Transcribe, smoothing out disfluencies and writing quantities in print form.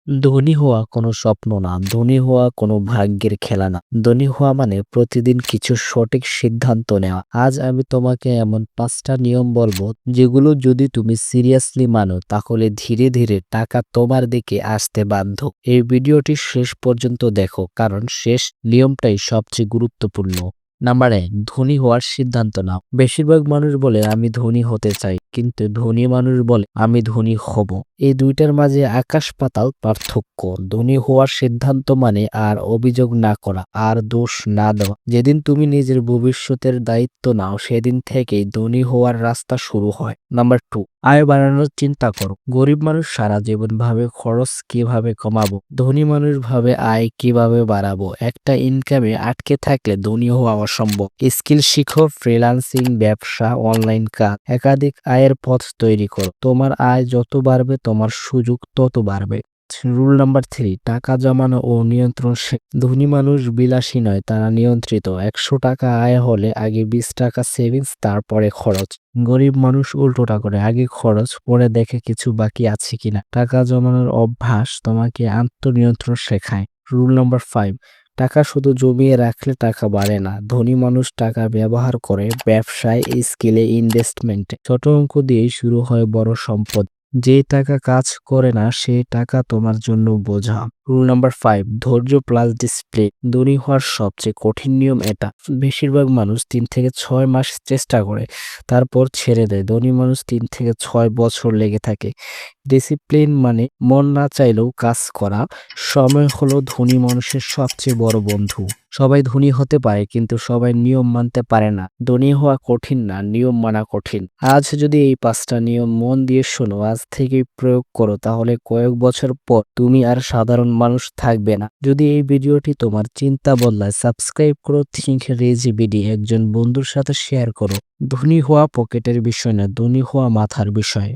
ধনী হওয়া কোনো স্বপ্ন না, ধনী হওয়া কোনো ভাগ্যের খেলা না। ধনী হওয়া মানে প্রতিদিন কিছু সঠিক সিদ্ধান্ত নেওয়া। আজ আমি তোমাকে এমন ৫টা নিয়ম বলবো যেগুলো যদি তুমি সিরিয়াসলি মানো তাহলে ধীরে ধীরে টাকা তোমার দিকে আসতে বাধ্য। এই ভিডিওটি শেষ পর্যন্ত দেখো, কারণ শেষ নিয়মটাই সবচেয়ে গুরুত্বপূর্ণ। নাম্বার ১, ধনী হওয়ার সিদ্ধান্ত নাও। বেশিরভাগ মানুষ বলে আমি ধনী হতে চাই, কিন্তু ধনী মানুষ বলে আমি ধনী হব। এই দুইটার মাঝে আকাশ পাতাল পার্থক্য। ধনী হওয়ার সিদ্ধান্ত মানে আর অভিযোগ না করা, আর দোষ না দেওয়া। যেদিন তুমি নিজের ভবিষ্যতের দায়িত্ব নাও সেদিন থেকেই ধনী হওয়ার রাস্তা শুরু হয়। নাম্বার 2, আয় বাড়ানোর চিন্তা করো। গরিব মানুষ সারা জীবন ভাবে খরচ কিভাবে কমাবো, ধনী মানুষ ভাবে আয় কিভাবে বাড়াবো। একটা ইনকামে আটকে থাকলে ধনী হওয়া অসম্ভব। স্কিল শিখো, ফ্রিল্যান্সিং, ব্যবসা, অনলাইন কাজ, একাধিক আয়ের পথ তৈরি করো। তোমার আয় যত বাড়বে তোমার সুযোগ তত বাড়বে। রুল নাম্বার 3, টাকা জমানো ও নিয়ন্ত্রণ ধনী মানুষ বিলাসী নয়, তারা নিয়ন্ত্রিত। ১০০ টাকা আয় হলে আগে ২০ টাকা সেভিংস, তারপরে খরচ। গরিব মানুষ উল্টোটা করে, আগে খরচ, পরে দেখে কিছু বাকি আছে কিনা। টাকা জমানোর অভ্যাস তোমাকে আত্মনিয়ন্ত্রণ শেখায়। রুল নাম্বার 5, টাকা শুধু জমিয়ে রাখলে টাকা বাড়ে না। ধনী মানুষ টাকা ব্যবহার করে ব্যবসায়, স্কিলে, ইনভেস্টমেন্টে। ছোট অঙ্ক দিয়েই শুরু হয় বড় সম্পদ। যে টাকা কাজ করে না সে টাকা তোমার জন্য বোঝা। রুল নাম্বার 5, ধৈর্য প্লাস ডিসিপ্লিন। ধনী হওয়ার সবচেয়ে কঠিন নিয়ম এটা। বেশিরভাগ মানুষ ৩ থেকে ৬ মাস চেষ্টা করে, তারপর ছেড়ে দেয়। ধনী মানুষ ৩ থেকে ৬ বছর লেগে থাকে। ডিসিপ্লিন মানে মন না চাইলেও কাজ করা। সময় হলো ধনী মানুষের সবচেয়ে বড় বন্ধু। সবাই ধনী হতে পারে, কিন্তু সবাই নিয়ম মানতে পারে না। ধনী হওয়া কঠিন না, নিয়ম মানা কঠিন। আজ যদি এই 5টা নিয়ম মন দিয়ে শোনো, আজ থেকেই প্রয়োগ করো, তাহলে কয়েক বছর পর তুমি আর সাধারণ মানুষ থাকবে না। যদি এই ভিডিওটি তোমার চিন্তা বদলায়, সাবস্ক্রাইব করো। থিঙ্ক রেজিবিডি একজন বন্ধুর সাথে শেয়ার করো। ধনী হওয়া পকেটের বিষয় না, ধনী হওয়া মাথার বিষয়।